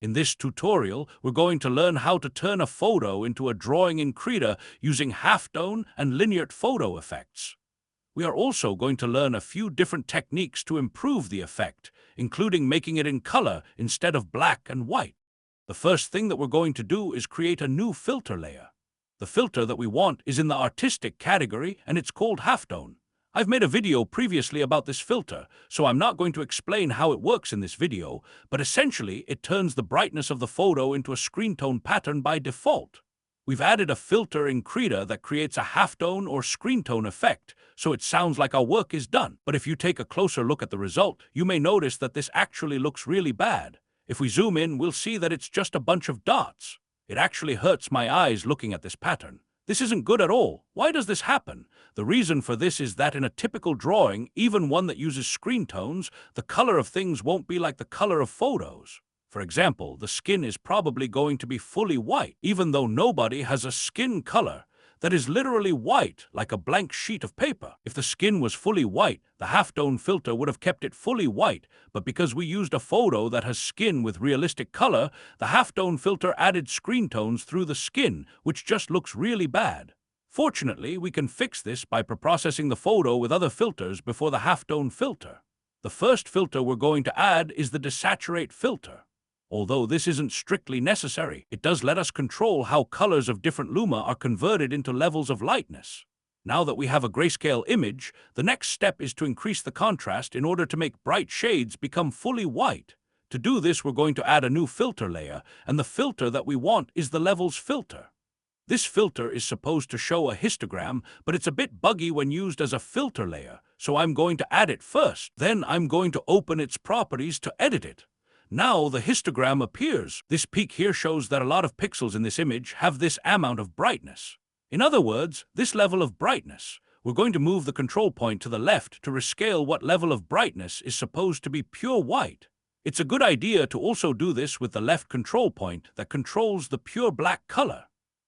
In this tutorial, we're going to learn how to turn a photo into a drawing in Krita using halftone and lineart photo effects. We are also going to learn a few different techniques to improve the effect, including making it in color instead of black and white. The first thing that we're going to do is create a new filter layer. The filter that we want is in the artistic category and it's called halftone. I've made a video previously about this filter, so I'm not going to explain how it works in this video, but essentially it turns the brightness of the photo into a Screentone pattern by default. We've added a filter in Krita that creates a halftone or Screentone effect, so it sounds like our work is done. But if you take a closer look at the result, you may notice that this actually looks really bad. If we zoom in, we'll see that it's just a bunch of dots. It actually hurts my eyes looking at this pattern. This isn't good at all. Why does this happen? The reason for this is that in a typical drawing, even one that uses Screentones, the color of things won't be like the color of photos. For example, the skin is probably going to be fully white, even though nobody has a skin color that is literally white, like a blank sheet of paper. If the skin was fully white, the halftone filter would have kept it fully white, but because we used a photo that has skin with realistic color, the halftone filter added Screentones through the skin, which just looks really bad. Fortunately, we can fix this by preprocessing the photo with other filters before the halftone filter. The first filter we're going to add is the desaturate filter. Although this isn't strictly necessary, it does let us control how colors of different luma are converted into levels of lightness. Now that we have a grayscale image, the next step is to increase the contrast in order to make bright shades become fully white. To do this, we're going to add a new filter layer, and the filter that we want is the levels filter. This filter is supposed to show a histogram, but it's a bit buggy when used as a filter layer, so I'm going to add it first. Then I'm going to open its properties to edit it. Now the histogram appears. This peak here shows that a lot of pixels in this image have this amount of brightness. In other words, this level of brightness. We're going to move the control point to the left to rescale what level of brightness is supposed to be pure white. It's a good idea to also do this with the left control point that controls the pure black color.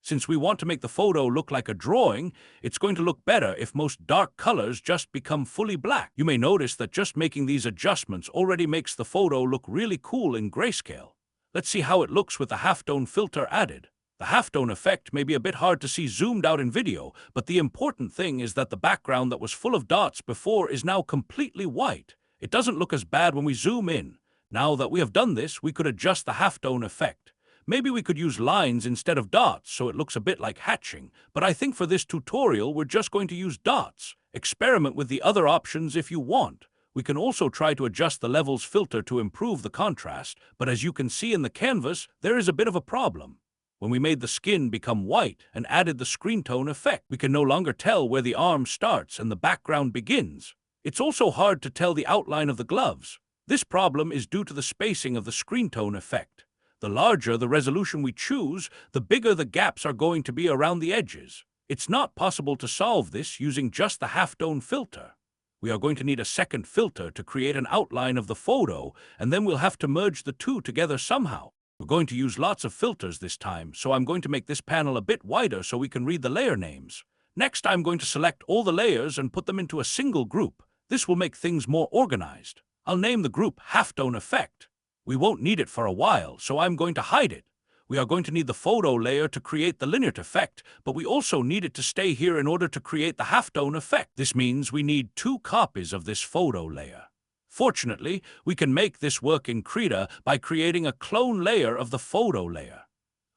Since we want to make the photo look like a drawing, it's going to look better if most dark colors just become fully black. You may notice that just making these adjustments already makes the photo look really cool in grayscale. Let's see how it looks with the halftone filter added. The halftone effect may be a bit hard to see zoomed out in video, but the important thing is that the background that was full of dots before is now completely white. It doesn't look as bad when we zoom in. Now that we have done this, we could adjust the halftone effect. Maybe we could use lines instead of dots so it looks a bit like hatching, but I think for this tutorial we're just going to use dots. Experiment with the other options if you want. We can also try to adjust the levels filter to improve the contrast, but as you can see in the canvas, there is a bit of a problem. When we made the skin become white and added the Screentone effect, we can no longer tell where the arm starts and the background begins. It's also hard to tell the outline of the gloves. This problem is due to the spacing of the Screentone effect. The larger the resolution we choose, the bigger the gaps are going to be around the edges. It's not possible to solve this using just the halftone filter. We are going to need a second filter to create an outline of the photo, and then we'll have to merge the two together somehow. We're going to use lots of filters this time, so I'm going to make this panel a bit wider so we can read the layer names. Next, I'm going to select all the layers and put them into a single group. This will make things more organized. I'll name the group Halftone Effect. We won't need it for a while, so I'm going to hide it. We are going to need the photo layer to create the lineart effect, but we also need it to stay here in order to create the halftone effect. This means we need 2 copies of this photo layer. Fortunately, we can make this work in Krita by creating a clone layer of the photo layer.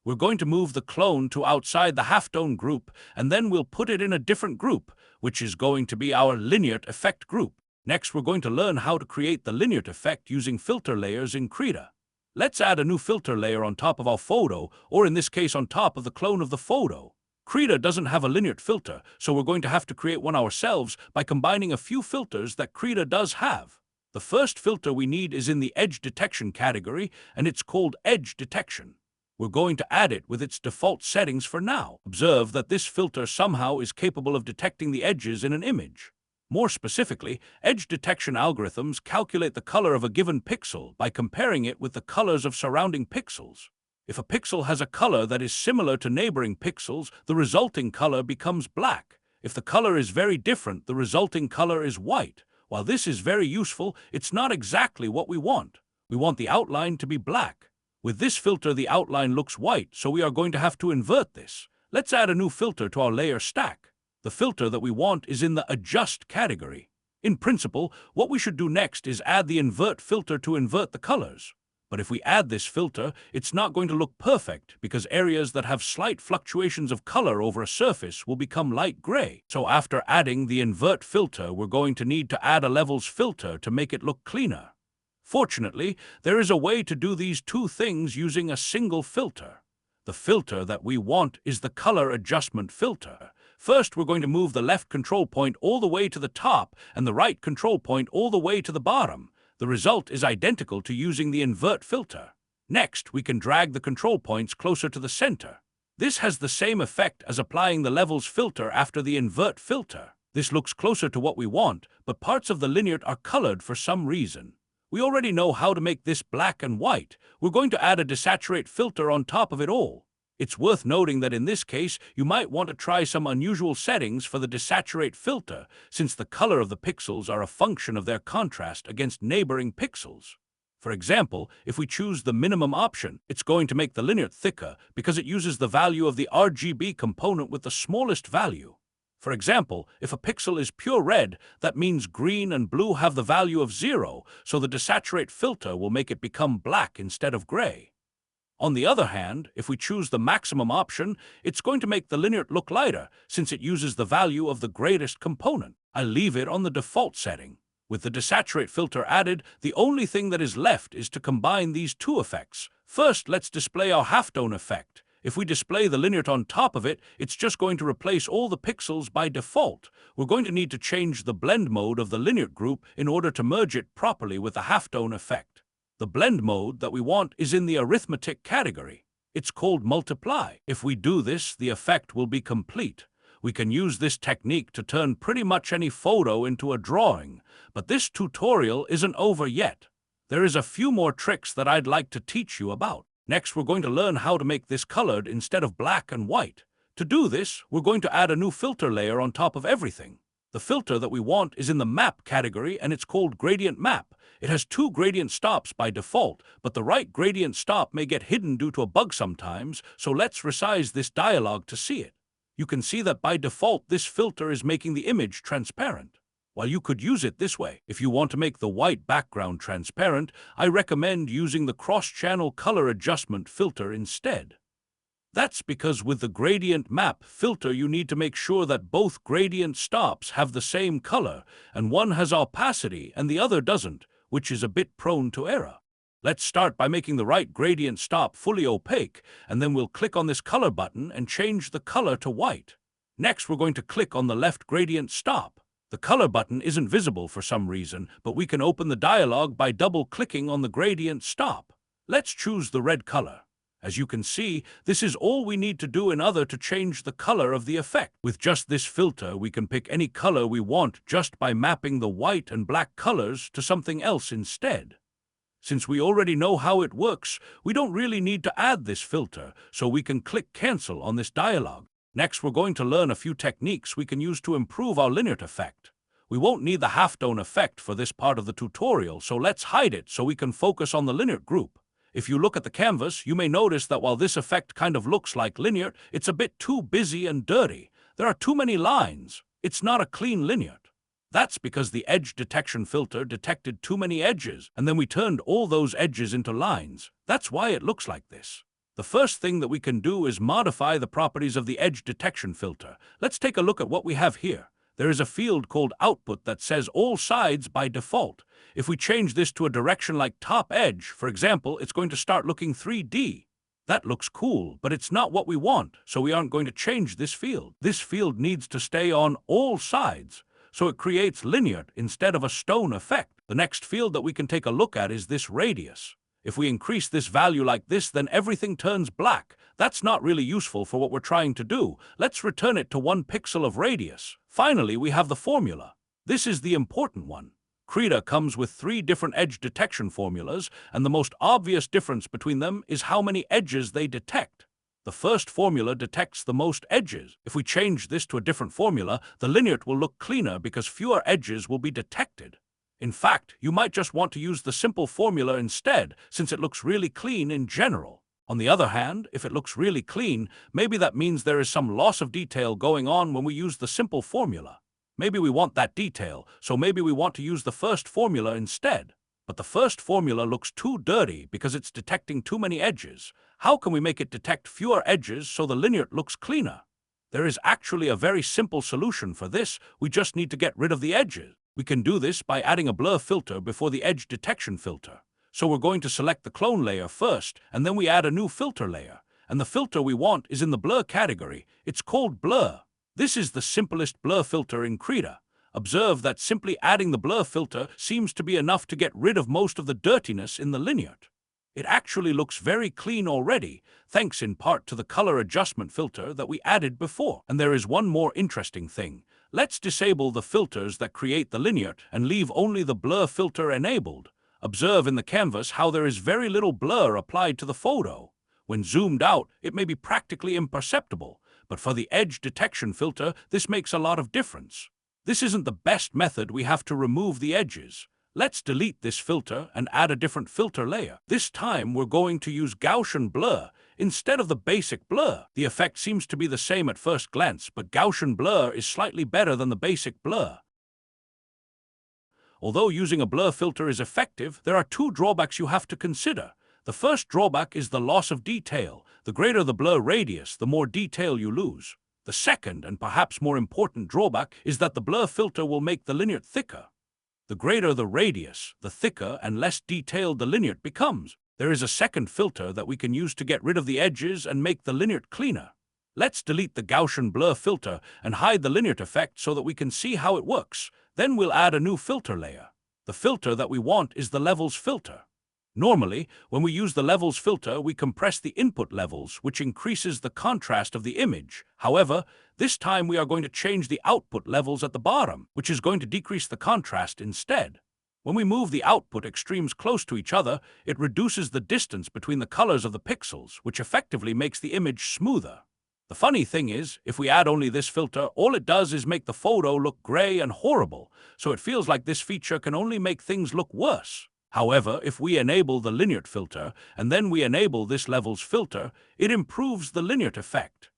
We're going to move the clone to outside the halftone group, and then we'll put it in a different group, which is going to be our lineart effect group. Next, we're going to learn how to create the lineart effect using filter layers in Krita. Let's add a new filter layer on top of our photo, or in this case on top of the clone of the photo. Krita doesn't have a lineart filter, so we're going to have to create one ourselves by combining a few filters that Krita does have. The first filter we need is in the edge detection category, and it's called edge detection. We're going to add it with its default settings for now. Observe that this filter somehow is capable of detecting the edges in an image. More specifically, edge detection algorithms calculate the color of a given pixel by comparing it with the colors of surrounding pixels. If a pixel has a color that is similar to neighboring pixels, the resulting color becomes black. If the color is very different, the resulting color is white. While this is very useful, it's not exactly what we want. We want the outline to be black. With this filter, the outline looks white, so we are going to have to invert this. Let's add a new filter to our layer stack. The filter that we want is in the Adjust category. In principle, what we should do next is add the Invert filter to invert the colors. But if we add this filter, it's not going to look perfect because areas that have slight fluctuations of color over a surface will become light gray. So after adding the Invert filter, we're going to need to add a Levels filter to make it look cleaner. Fortunately, there is a way to do these two things using a single filter. The filter that we want is the Color Adjustment filter. First, we're going to move the left control point all the way to the top and the right control point all the way to the bottom. The result is identical to using the Invert filter. Next, we can drag the control points closer to the center. This has the same effect as applying the Levels filter after the Invert filter. This looks closer to what we want, but parts of the Lineart are colored for some reason. We already know how to make this black and white. We're going to add a Desaturate filter on top of it all. It's worth noting that in this case, you might want to try some unusual settings for the Desaturate filter, since the color of the pixels are a function of their contrast against neighboring pixels. For example, if we choose the minimum option, it's going to make the Lineart thicker because it uses the value of the RGB component with the smallest value. For example, if a pixel is pure red, that means green and blue have the value of 0, so the Desaturate filter will make it become black instead of gray. On the other hand, if we choose the maximum option, it's going to make the Lineart look lighter, since it uses the value of the greatest component. I leave it on the default setting. With the Desaturate filter added, the only thing that is left is to combine these two effects. First, let's display our halftone effect. If we display the Lineart on top of it, it's just going to replace all the pixels by default. We're going to need to change the blend mode of the Lineart group in order to merge it properly with the halftone effect. The blend mode that we want is in the Arithmetic category. It's called Multiply. If we do this, the effect will be complete. We can use this technique to turn pretty much any photo into a drawing, but this tutorial isn't over yet. There is a few more tricks that I'd like to teach you about. Next, we're going to learn how to make this colored instead of black and white. To do this, we're going to add a new filter layer on top of everything. The filter that we want is in the Map category, and it's called Gradient Map. It has two gradient stops by default, but the right gradient stop may get hidden due to a bug sometimes, so let's resize this dialog to see it. You can see that by default this filter is making the image transparent. While you could use it this way, if you want to make the white background transparent, I recommend using the cross-channel color adjustment filter instead. That's because with the Gradient Map filter you need to make sure that both gradient stops have the same color, and one has opacity and the other doesn't, which is a bit prone to error. Let's start by making the right gradient stop fully opaque, and then we'll click on this color button and change the color to white. Next, we're going to click on the left gradient stop. The color button isn't visible for some reason, but we can open the dialog by double-clicking on the gradient stop. Let's choose the red color. As you can see, this is all we need to do in order to change the color of the effect. With just this filter, we can pick any color we want just by mapping the white and black colors to something else instead. Since we already know how it works, we don't really need to add this filter, so we can click Cancel on this dialog. Next, we're going to learn a few techniques we can use to improve our Lineart effect. We won't need the halftone effect for this part of the tutorial, so let's hide it so we can focus on the Lineart group. If you look at the canvas, you may notice that while this effect kind of looks like Lineart, it's a bit too busy and dirty. There are too many lines. It's not a clean Lineart. That's because the edge detection filter detected too many edges, and then we turned all those edges into lines. That's why it looks like this. The first thing that we can do is modify the properties of the edge detection filter. Let's take a look at what we have here. There is a field called Output that says all sides by default. If we change this to a direction like top edge, for example, it's going to start looking 3D. That looks cool, but it's not what we want, so we aren't going to change this field. This field needs to stay on all sides, so it creates Lineart instead of a stone effect. The next field that we can take a look at is this radius. If we increase this value like this, then everything turns black. That's not really useful for what we're trying to do. Let's return it to 1 pixel of radius. Finally, we have the formula. This is the important one. Krita comes with 3 different edge detection formulas, and the most obvious difference between them is how many edges they detect. The first formula detects the most edges. If we change this to a different formula, the Lineart will look cleaner because fewer edges will be detected. In fact, you might just want to use the simple formula instead, since it looks really clean in general. On the other hand, if it looks really clean, maybe that means there is some loss of detail going on when we use the simple formula. Maybe we want that detail, so maybe we want to use the first formula instead. But the first formula looks too dirty because it's detecting too many edges. How can we make it detect fewer edges so the linear looks cleaner? There is actually a very simple solution for this. We just need to get rid of the edges. We can do this by adding a blur filter before the edge detection filter. So we're going to select the clone layer first, and then we add a new filter layer. And the filter we want is in the blur category. It's called blur. This is the simplest blur filter in Krita. Observe that simply adding the blur filter seems to be enough to get rid of most of the dirtiness in the lineart. It actually looks very clean already, thanks in part to the color adjustment filter that we added before. And there is one more interesting thing. Let's disable the filters that create the lineart and leave only the blur filter enabled. Observe in the canvas how there is very little blur applied to the photo. When zoomed out, it may be practically imperceptible, but for the edge detection filter, this makes a lot of difference. This isn't the best method. We have to remove the edges. Let's delete this filter and add a different filter layer. This time we're going to use Gaussian blur instead of the basic blur. The effect seems to be the same at first glance, but Gaussian blur is slightly better than the basic blur. Although using a blur filter is effective, there are two drawbacks you have to consider. The first drawback is the loss of detail. The greater the blur radius, the more detail you lose. The second, and perhaps more important drawback, is that the blur filter will make the lineart thicker. The greater the radius, the thicker and less detailed the lineart becomes. There is a second filter that we can use to get rid of the edges and make the lineart cleaner. Let's delete the Gaussian blur filter and hide the lineart effect so that we can see how it works. Then we'll add a new filter layer. The filter that we want is the levels filter. Normally, when we use the levels filter, we compress the input levels, which increases the contrast of the image. However, this time we are going to change the output levels at the bottom, which is going to decrease the contrast instead. When we move the output extremes close to each other, it reduces the distance between the colors of the pixels, which effectively makes the image smoother. The funny thing is, if we add only this filter, all it does is make the photo look gray and horrible, so it feels like this feature can only make things look worse. However, if we enable the lineart filter, and then we enable this levels filter, it improves the lineart effect.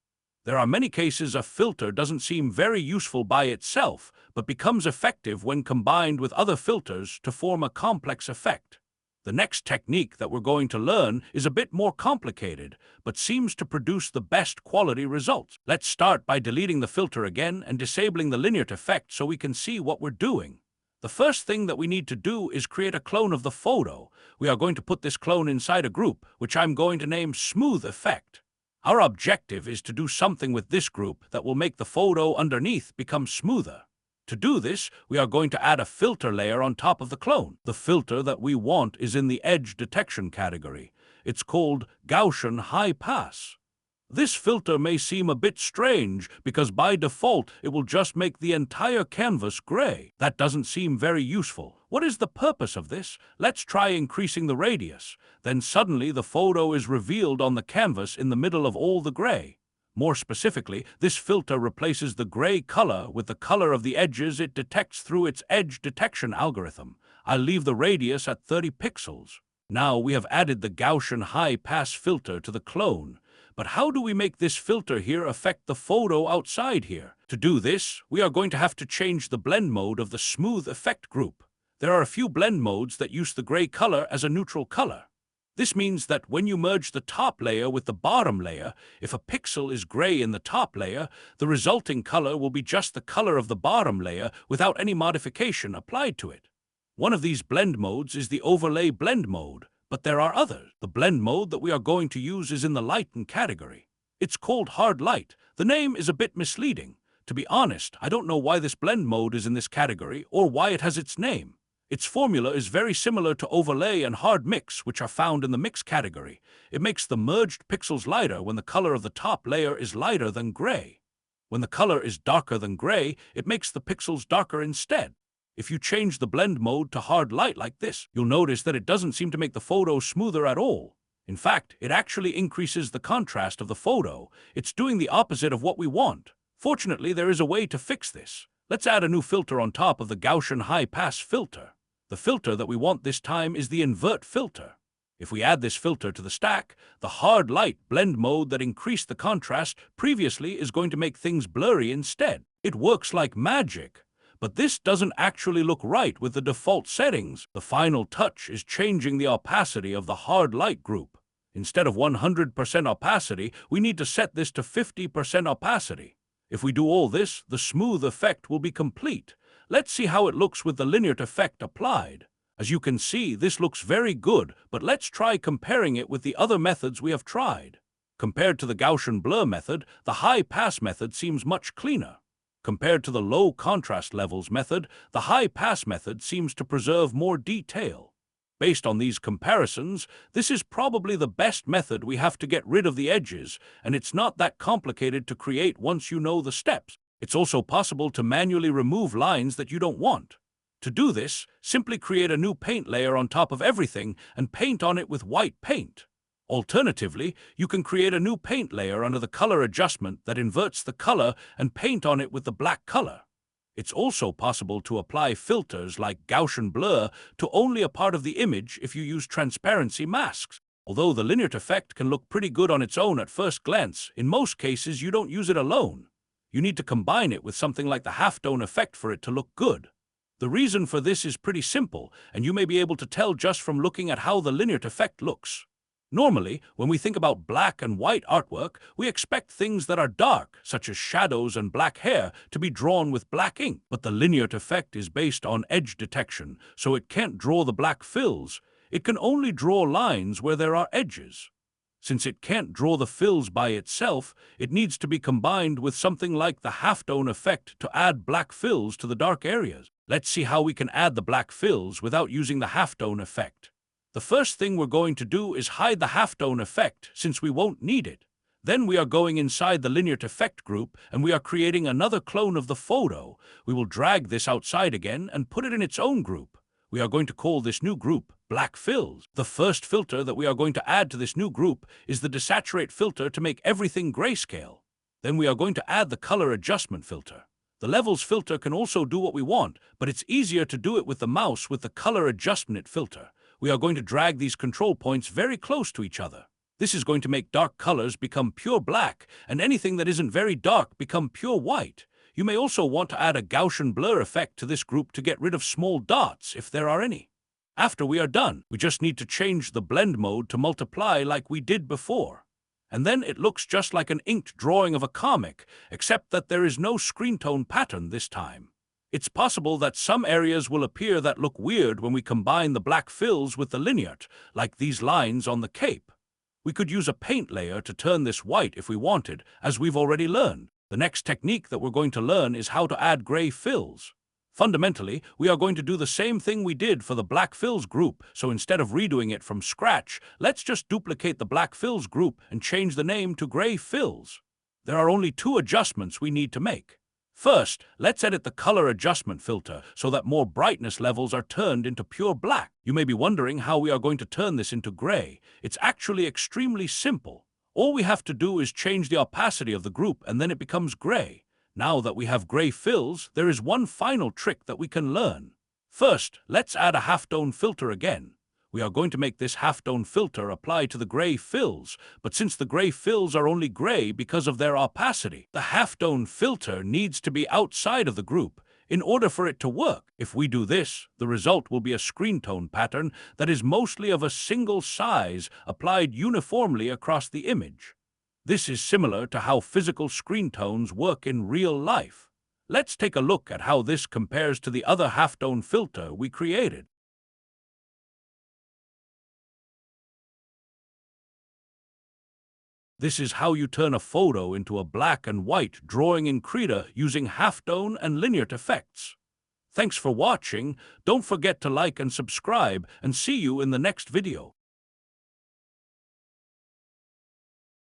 There are many cases a filter doesn't seem very useful by itself, but becomes effective when combined with other filters to form a complex effect. The next technique that we're going to learn is a bit more complicated, but seems to produce the best quality results. Let's start by deleting the filter again and disabling the lineart effect so we can see what we're doing. The first thing that we need to do is create a clone of the photo. We are going to put this clone inside a group, which I'm going to name Smooth Effect. Our objective is to do something with this group that will make the photo underneath become smoother. To do this, we are going to add a filter layer on top of the clone. The filter that we want is in the edge detection category. It's called Gaussian High Pass. This filter may seem a bit strange because by default it will just make the entire canvas gray. That doesn't seem very useful. What is the purpose of this? Let's try increasing the radius. Then suddenly the photo is revealed on the canvas in the middle of all the gray. More specifically, this filter replaces the gray color with the color of the edges it detects through its edge detection algorithm. I'll leave the radius at 30 pixels. Now we have added the Gaussian high pass filter to the clone. But how do we make this filter here affect the photo outside here? To do this, we are going to have to change the blend mode of the smooth effect group. There are a few blend modes that use the gray color as a neutral color. This means that when you merge the top layer with the bottom layer, if a pixel is gray in the top layer, the resulting color will be just the color of the bottom layer without any modification applied to it. One of these blend modes is the overlay blend mode. But there are others. The blend mode that we are going to use is in the lighten category. It's called hard light. The name is a bit misleading. To be honest, I don't know why this blend mode is in this category or why it has its name. Its formula is very similar to overlay and hard mix, which are found in the mix category. It makes the merged pixels lighter when the color of the top layer is lighter than gray. When the color is darker than gray, it makes the pixels darker instead. If you change the blend mode to hard light like this, you'll notice that it doesn't seem to make the photo smoother at all. In fact, it actually increases the contrast of the photo. It's doing the opposite of what we want. Fortunately, there is a way to fix this. Let's add a new filter on top of the Gaussian high pass filter. The filter that we want this time is the invert filter. If we add this filter to the stack, the hard light blend mode that increased the contrast previously is going to make things blurry instead. It works like magic. But this doesn't actually look right with the default settings. The final touch is changing the opacity of the hard light group. Instead of 100% opacity, we need to set this to 50% opacity. If we do all this, the smooth effect will be complete. Let's see how it looks with the Lineart effect applied. As you can see, this looks very good, but let's try comparing it with the other methods we have tried. Compared to the Gaussian blur method, the high pass method seems much cleaner. Compared to the low contrast levels method, the high pass method seems to preserve more detail. Based on these comparisons, this is probably the best method we have to get rid of the edges, and it's not that complicated to create once you know the steps. It's also possible to manually remove lines that you don't want. To do this, simply create a new paint layer on top of everything and paint on it with white paint. Alternatively, you can create a new paint layer under the color adjustment that inverts the color and paint on it with the black color. It's also possible to apply filters like Gaussian blur to only a part of the image if you use transparency masks. Although the Lineart effect can look pretty good on its own at first glance, in most cases you don't use it alone. You need to combine it with something like the halftone effect for it to look good. The reason for this is pretty simple, and you may be able to tell just from looking at how the Lineart effect looks. Normally, when we think about black and white artwork, we expect things that are dark, such as shadows and black hair, to be drawn with black ink. But the Lineart effect is based on edge detection, so it can't draw the black fills. It can only draw lines where there are edges. Since it can't draw the fills by itself, it needs to be combined with something like the halftone effect to add black fills to the dark areas. Let's see how we can add the black fills without using the halftone effect. The first thing we're going to do is hide the halftone effect, since we won't need it. Then we are going inside the Lineart effect group, and we are creating another clone of the photo. We will drag this outside again and put it in its own group. We are going to call this new group Black Fills. The first filter that we are going to add to this new group is the Desaturate filter to make everything grayscale. Then we are going to add the Color Adjustment filter. The Levels filter can also do what we want, but it's easier to do it with the mouse with the Color Adjustment filter. We are going to drag these control points very close to each other. This is going to make dark colors become pure black, and anything that isn't very dark become pure white. You may also want to add a Gaussian blur effect to this group to get rid of small dots, if there are any. After we are done, we just need to change the blend mode to multiply like we did before. And then it looks just like an inked drawing of a comic, except that there is no Screentone pattern this time. It's possible that some areas will appear that look weird when we combine the black fills with the Lineart, like these lines on the cape. We could use a paint layer to turn this white if we wanted, as we've already learned. The next technique that we're going to learn is how to add gray fills. Fundamentally, we are going to do the same thing we did for the black fills group, so instead of redoing it from scratch, let's just duplicate the black fills group and change the name to gray fills. There are only two adjustments we need to make. First, let's edit the color adjustment filter so that more brightness levels are turned into pure black. You may be wondering how we are going to turn this into gray. It's actually extremely simple. All we have to do is change the opacity of the group and then it becomes gray. Now that we have gray fills, there is one final trick that we can learn. First, let's add a halftone filter again. We are going to make this halftone filter apply to the gray fills, but since the gray fills are only gray because of their opacity, the halftone filter needs to be outside of the group in order for it to work. If we do this, the result will be a Screentone pattern that is mostly of a single size applied uniformly across the image. This is similar to how physical Screentones work in real life. Let's take a look at how this compares to the other halftone filter we created. This is how you turn a photo into a black and white drawing in Krita using halftone and Lineart effects. Thanks for watching. Don't forget to like and subscribe, and see you in the next video.